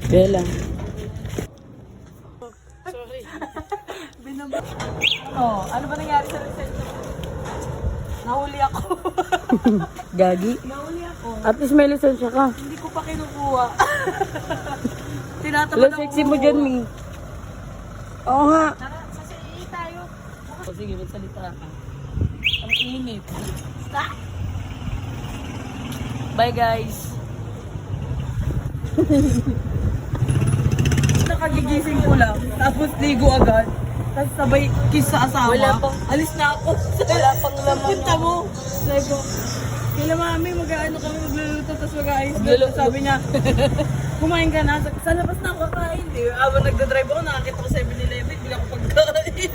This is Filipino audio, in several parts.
Bella. Sorry. Ano ba nangyari sa result? Nahuli ako. Gagi. Nahuli ako. At least may lisensya ka. Hindi ko pa kinukuha. Tinatamad Wala sexy mo dyan, Mi. Oo nga. Tara, sasali tayo. O sige, magsalita ka. Ang init. Stop! Bye, guys. Nakagigising ko lang, tapos ligo agad. Tapos sabay kiss sa asawa. Wala pang- Alis na ako. Wala pang laman Punta yung- mo. Sabi ko, kila mami, mag-ano kami magluluto, tapos mag-ayos. Magluluto. Sabi niya, kumain ka na. Sa labas na ako kakain. Habang nagdadrive ako, nakakita ko 7-Eleven, bigla ko pagkain.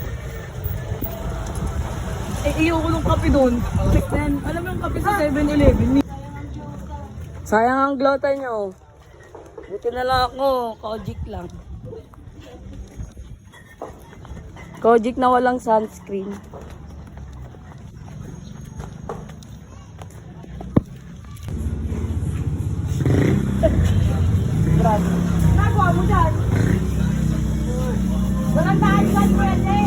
Iyo ko nung kape doon. Alam mo yung kape sa 7-Eleven? Sayang ang glota nyo. Buti na lang ako. Kojic lang. Kojic na walang sunscreen. Grabe. Nagawa mo dyan. Walang daan pwede.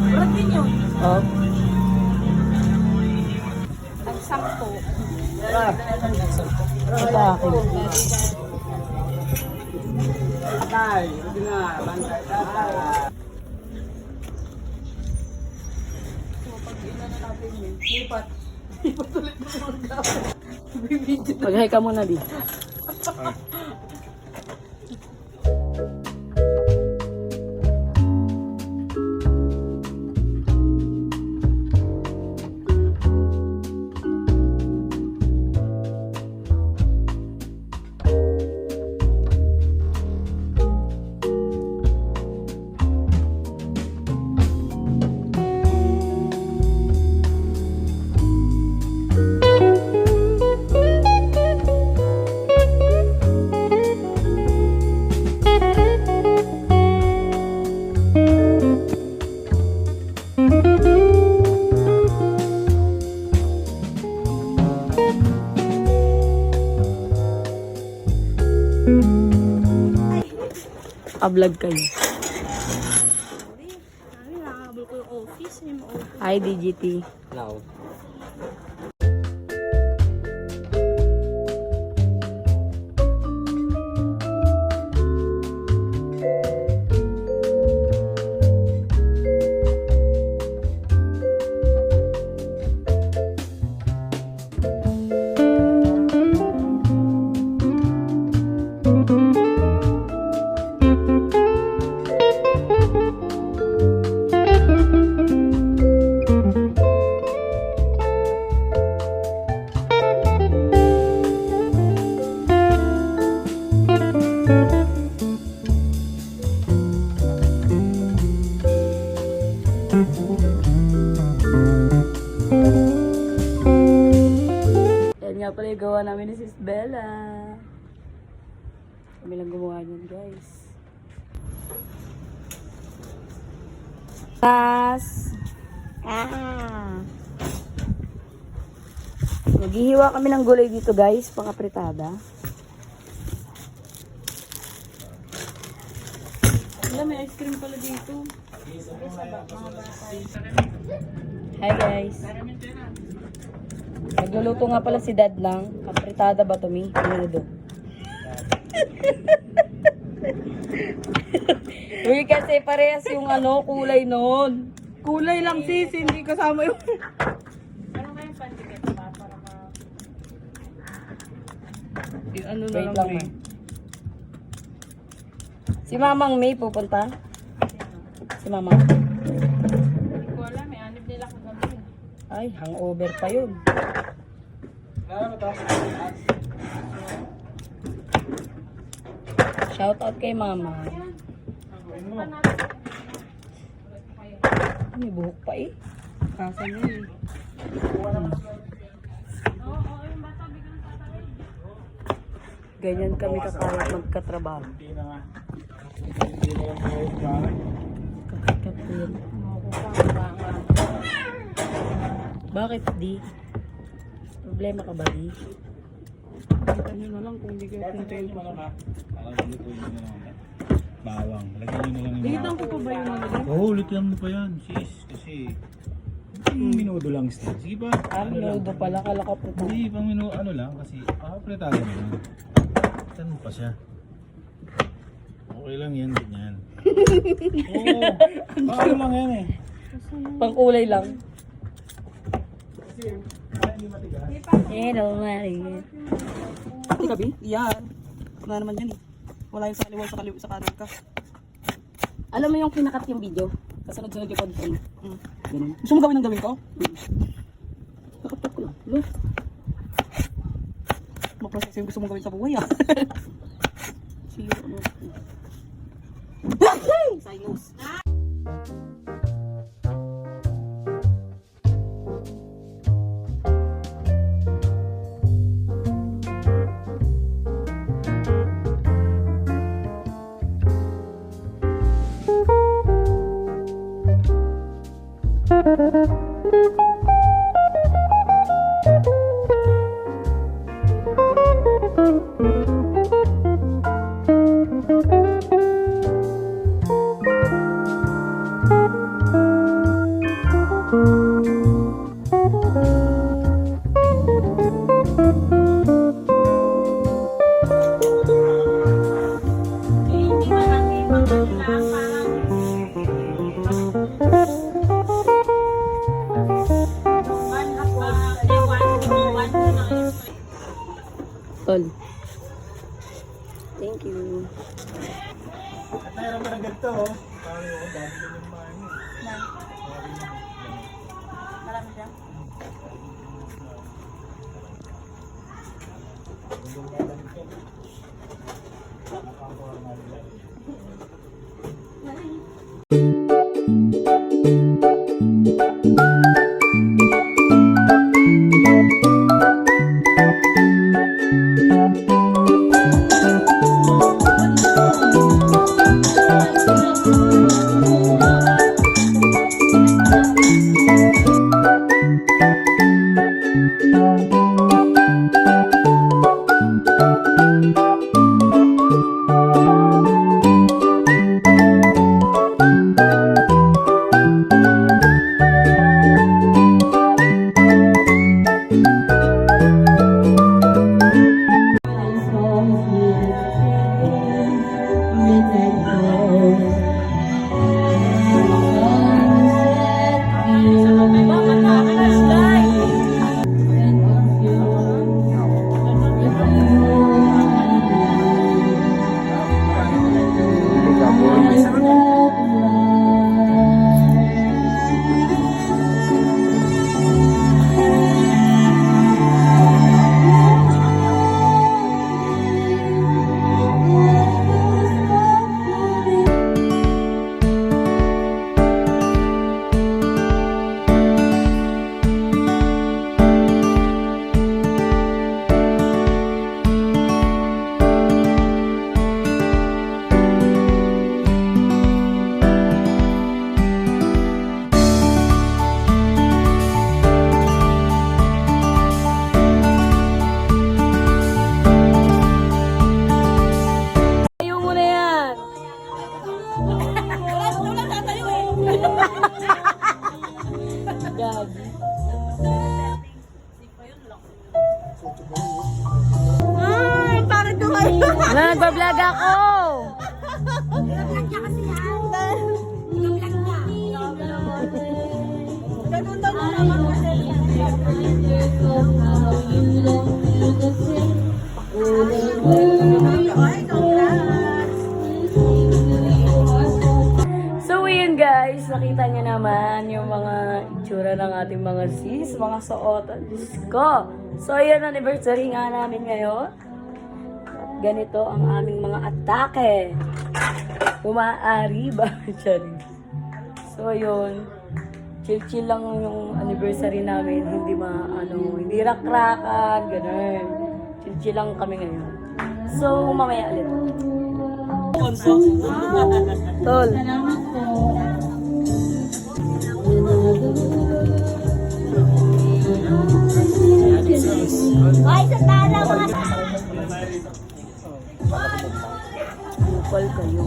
Walang din yun. Oh. Ang 10. Ito akin. Lipat. Lipat ulit mo mga Mag-hi ka muna, di. A-vlog kayo. Nakahabol ko yung office. Hi, DGT. Now. Yan nga pala yung gawa namin ni Sis Bella. Kami lang gumawa niyan, guys. Tas! Naghihiwa kami ng gulay dito, guys, pang-apritada. Wala, may ice cream pala dito. Hi, guys. Nagluluto nga pala si Dad ng apritada ba to, Mi? Menudo. Uy, kasi parehas yung kulay noon. Kulay lang sis, hindi kasama yung... Ano na Wait lang, lang, Ray? Ma. Si Mamang May pupunta? Si Mamang? Hindi ko alam, may anib nila kagabi. Ay, hangover pa yun. Shout out kay Mama. May buhok pa eh. Kasa niya eh. Ganyan kami kakayat magkatrabaho. Kakapil. Bakit di? Problema ka ba di? Kita nyo na lang kung hindi kayo contento. Bawang. Lagyan nyo na lang yung Lihitan ko pa ba yung ano din? Oo, lagyan mo pa yan, sis. Kasi, minudo lang isda. Sige ba? Minudo pala, kala ka po. Hindi, pang minudo, ano lang, kasi pakapretado mo lang. Saan mo pa siya? Okay lang yan, ganyan. Oo, paano lang yan eh. Pangkulay lang. Para hindi matigas. Hello, Marie. Hindi ka, Bi? Yan. Wala naman yan eh. Wala yung sa kaliwa, sa kanan ka. Alam mo yung kinakat yung video? Kasunod-sunod yung content. Ganun. Gusto mo gawin ang gawin ko? Nakatok ko lang. Look. Maprocess yung gusto mong gawin sa buhay ah. Siro mo. Sinus. Tol. Thank you. At mayroon ka na ganito, oh. Parang yung dami din yung mga ano. Marami siya. Nagbablog ako! So yun guys, nakita niyo naman yung mga itsura ng ating mga sis, mga suotan. Diyos ko! So yun, anniversary nga namin ngayon. At ganito ang aming mga atake. Umaari ba? Charing. So yun, chill-chill lang yung anniversary namin. Hindi hindi rakrakan, ganun. Chill-chill lang kami ngayon. So, mamaya ulit. Tol. Ay, sa tala mga Kupal kayo.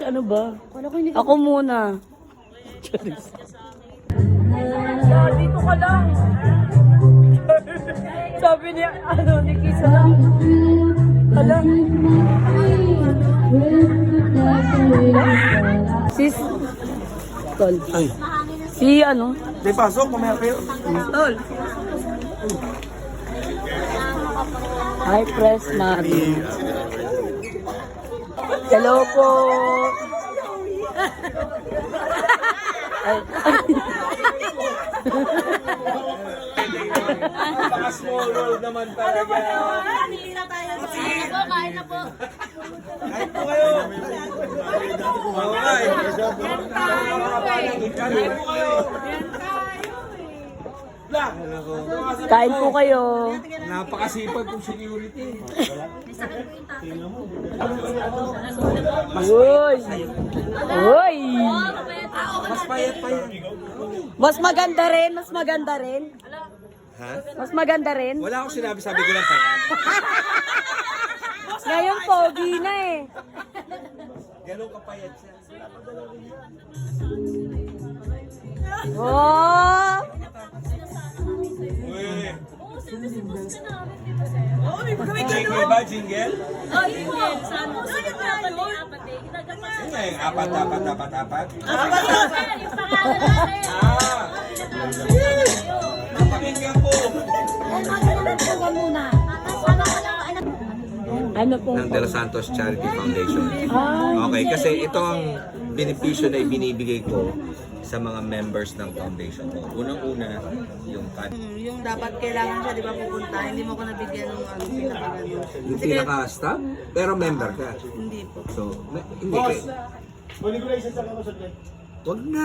Ano ba? Ako muna. Dito ka lang. Sabi niya, ni Kisa lang. Hala. Sis. Tol. Ay. Si Di pasok, kumaya kayo. Tol. Hi, Press Mari. Hello po. Ay. Napaka-small world naman talaga. Kain na po. Kahit po kayo. Okay. Kahit po kayo. Kain po kayo. Napakasipag kong security. Uy. Uy. Mas payat pa yan. Mas maganda rin, mas maganda rin. Ha? Mas maganda rin. Wala akong sinabi, sabi ko lang payat. Ngayon pogi na eh. Ganun kapayat siya. Oh! Uy. Jingle ba? Jingle? Ano yung apat? Napakinggan po. Ano po? ng De Los Santos Charity Foundation. Okay, kasi ito ang benepisyo na ibinibigay ko sa mga members ng foundation ko. Unang-una, yung Yung dapat kailangan siya, di ba, pupunta. Hindi mo ko nabigyan ng pinaka-gano'n. yung pinaka-staff, pero member ka. Hindi po. So, hindi ka. Wag na,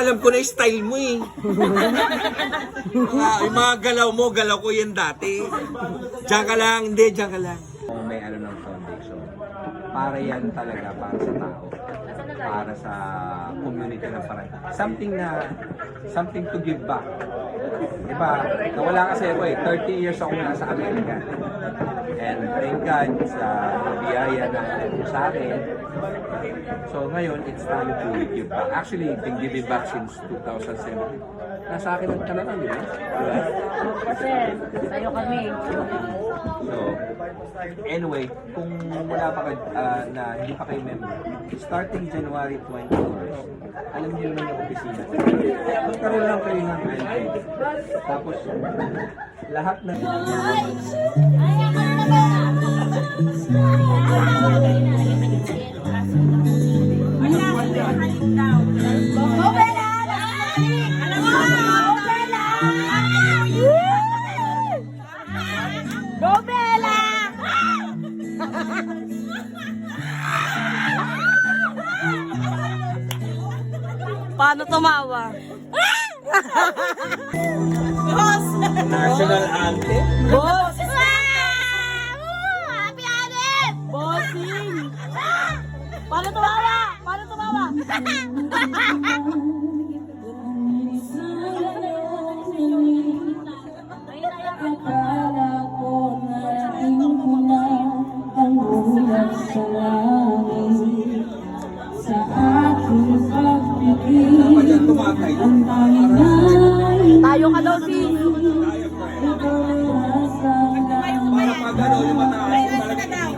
alam ko na yung style mo eh. Yung mga galaw mo, galaw ko yan dati. Diyan ka lang, hindi, diyan ka lang. Kung may ano ng foundation, para yan talaga, para sa tao. Para sa community ng parang. Something to give back. Diba, nawala kasi ako eh, 30 years ako nasa Amerika. And thank God sa biyaya na sa akin. So ngayon, it's time to give back. Actually, been giving back since 2007. Nasa akin ang talaga, di ba? Kasi, sa'yo kami. So, anyway, kung wala pa na hindi pa kayo member, starting January 24, alam niyo naman yung opisina. Magkaroon lang kayo ng ID. Tapos, lahat na... Go Bella! Paano tumawa? National anthem? Boss! Happy Added! Bossing! Paano tumawa? Paano tumawa? Akala ko narating ko na ang ulap sa langit. Sa aking pagpipili, ang tanging nais Tayo ka daw, sis. Para pag ano, yung mataas.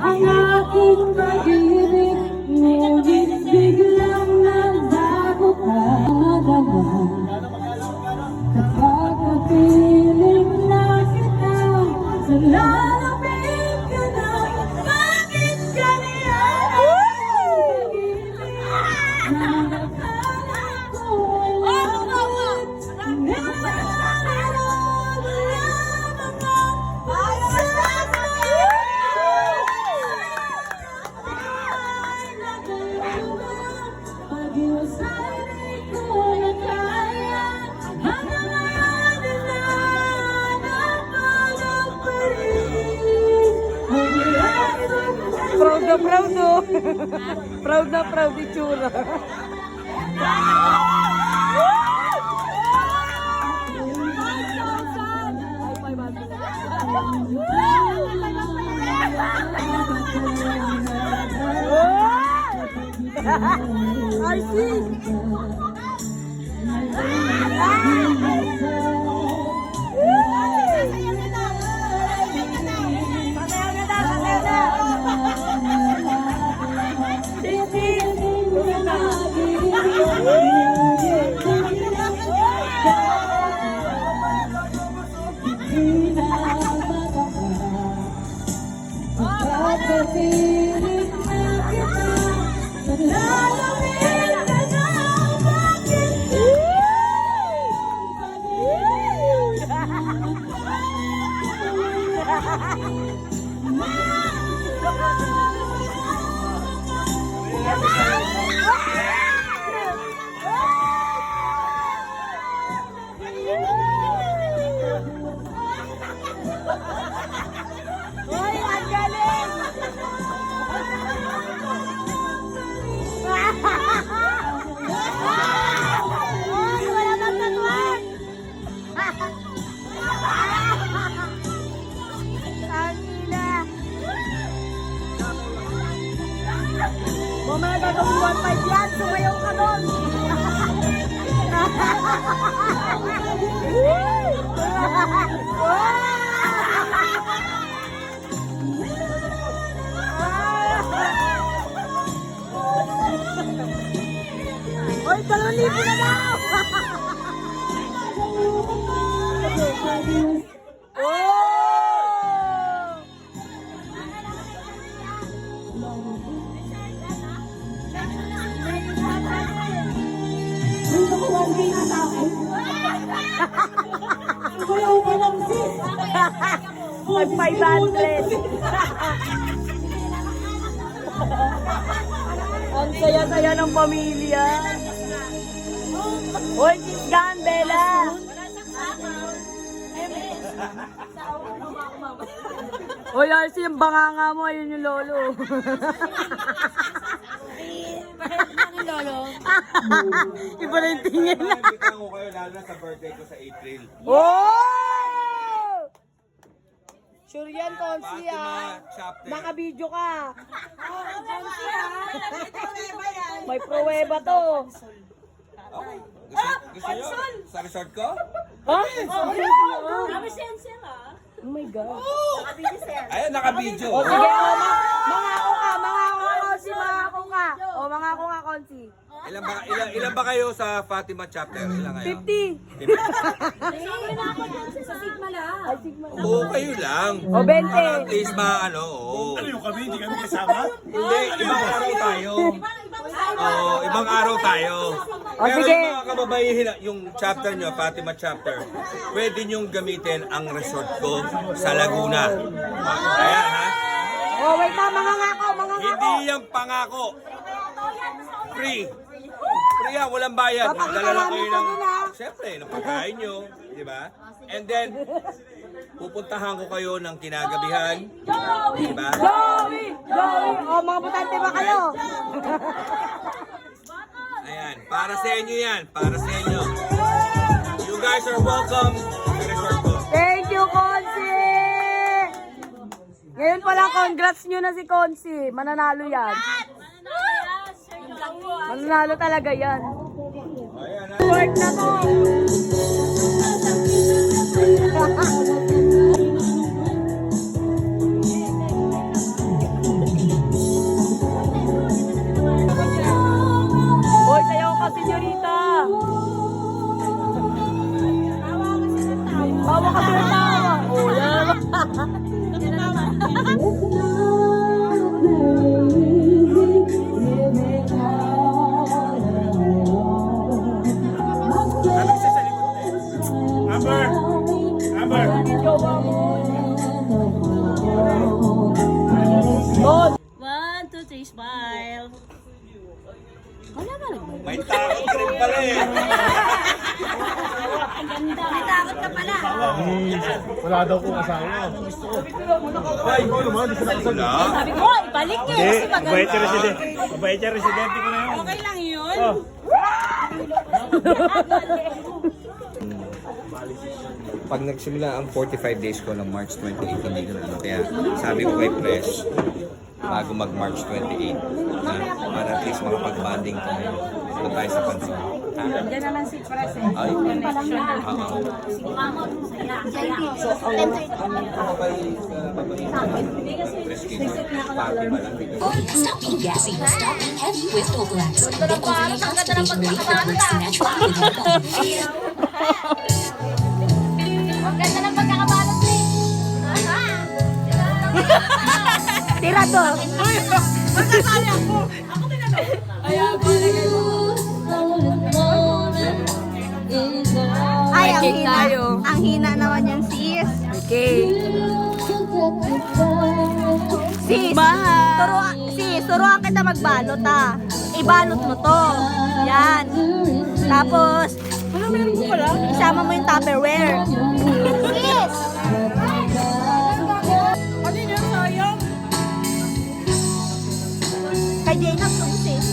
ang aking pag-ibig, ngunit biglang nagbago ka naman. Kapag napiling na kita, sa lalamig ka na, bakit ganyan ang pag-ibig na nakala ko walang pag-iwasay di ko na kaya, hanggang ngayon hinahanap ang pag-ibig. Proud na proud, oh. Proud na proud itsura. Pagkapilit na kita, nalalamig ka na, bakit Hoy, ang galing! Hoy, wala nang tatuan! Tangina! Mamaya gagawin 1.5 yan, sumayaw ka doon! Hoy, 2,000 na daw! Oh! Kuyaw ka lang, sis. Mag 500. Ang saya-saya ng pamilya. Hoy, sis Gandela. Hoy, RC, yung banganga mo, ayun yung lolo. Iba na yung tingin. Naibitan ko kayo lalo na sa birthday ko sa April. Oh! Sure yan, Konsi, Fatima ah. chapter. Naka-video ka. May pruweba to. Okay. Gusto nyo? Sa resort ko? Ha? Oh my God. Ayun, naka-video. O sige, mangako ka, Konsi, mangako ka. O, mangako ka, Konsi. Ilan ba kayo sa Fatima chapter? Ilan kayo? 50. Ay, Sigma. Oo, kayo lang. O, 20. Para at least oo. Ano yung kami? Hindi kami kasama? Hindi, ibang araw tayo. Oo, ibang araw tayo. O, Pero sige. yung mga kababayan, yung chapter nyo, Fatima chapter, pwede nyong gamitin ang resort ko sa Laguna. Ayan, ha? O, wait na, mangangako. Hindi yung pangako. Free. Free yan, walang bayad. Magdala lang kayo ng, siyempre, ng pagkain nyo. Di ba? And then, pupuntahan ko kayo ng kinagabihan. Di ba? Joey! O, mga butante ba kayo? Ayan, para sa inyo yan. Para sa inyo. You guys are welcome sa resort ko. Thank you, Konsi! Ngayon pa lang, congrats nyo na si Konsi. Mananalo yan. Mananalo talaga yan. Ayan, ha? Work na to! Hoy, sayaw ka, senyorita! Tawa ka sa tawa! Oh, yan! Ano siya sa likod na eh? Amber! Amber! Ikaw ba mo? Good! 1, 2, 3, smile. May takot ka rin pala eh. Wala daw kong asawa. Gusto ko. Ay, ikaw naman. Gusto na kasal. Sabi ko, ibalik eh. Kasi maganda. Mabait yung residente ko na yun. Okay lang yun. Oh. Pag nagsimula ang 45 days ko ng March 2018, dito na ano. Kaya sabi ko kay Press, bago mag-March 28. Para at least makapag-bonding tayo. Doon tayo sa pansin. Diyan naman si Pras eh. Ay, party ba lang? Stop being gassy. Stop being heavy with Opalax. Get overnight constipation relief that works naturally with your Ang ganda ng pagkakabalot eh. Tira to. Magkasali ako. Ako din ano. Ayan, palagay mo. Ay, ang hina. Ang hina naman yung sis. Okay. Sis, turuan kita magbalot ah. Ibalot mo to. Yan. Tapos, isama mo yung Tupperware. Sis! Ano yun, sayang? Kay Jane ang sis.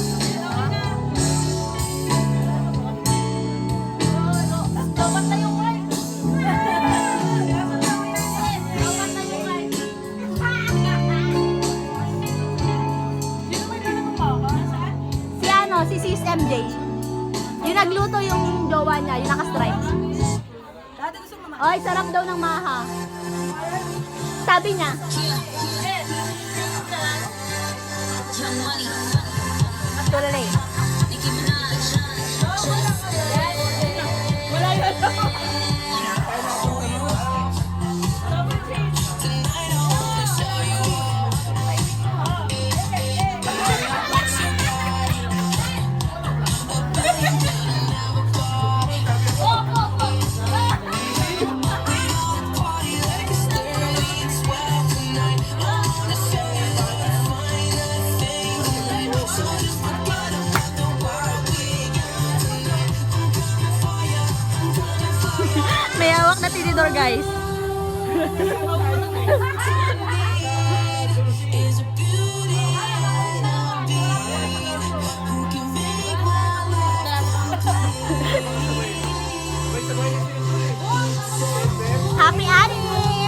Dapat na yung mic. Dapat na yung mic. Si ano, si Sis MJ. Yung nagluto yung jowa niya, yung naka-stripe. Oy, sarap daw ng maha. Sabi niya. Tuloy. May hawak na tinidor, guys. Happy Anniversary!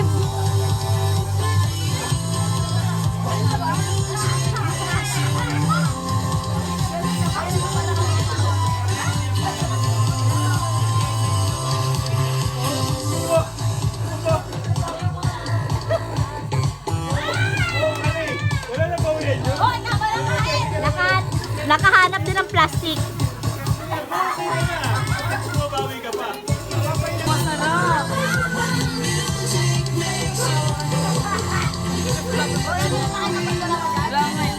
Nakahanap din ng plastic.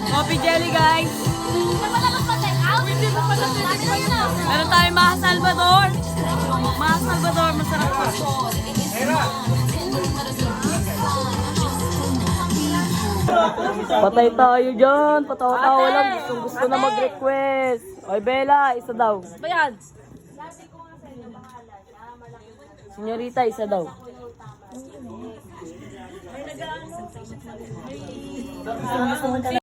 Coffee jelly, guys. Meron tayong Maha Salvador. Maha Salvador, masarap pa. Patay tayo dyan. Patawa-tawa lang. Gusto na mag-request. Oy, Bella, isa daw. Ba yan? Senyorita, isa daw.